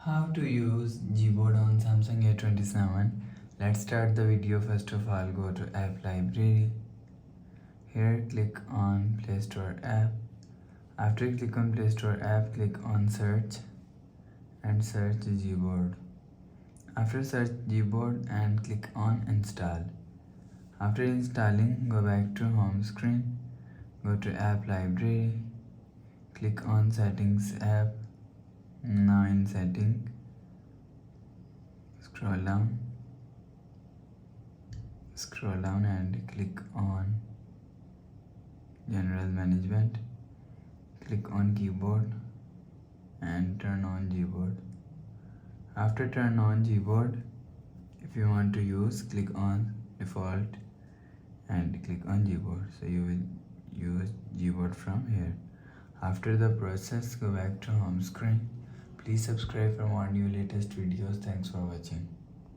How to use Gboard on Samsung A27. Let's start the video. First of all, go to App Library. Here click on Play Store app. After you click on Play Store app, click on search and search Gboard. After search Gboard and click on install. After installing, go back to home screen. Go to App Library. Click on Settings app. Now in setting, scroll down and click on general management. Click on keyboard and turn on Gboard. After turn on Gboard, if you want to use, click on default and click on Gboard. So you will use Gboard from here. After the process, go back to home screen. Please subscribe for more new latest videos. Thanks for watching.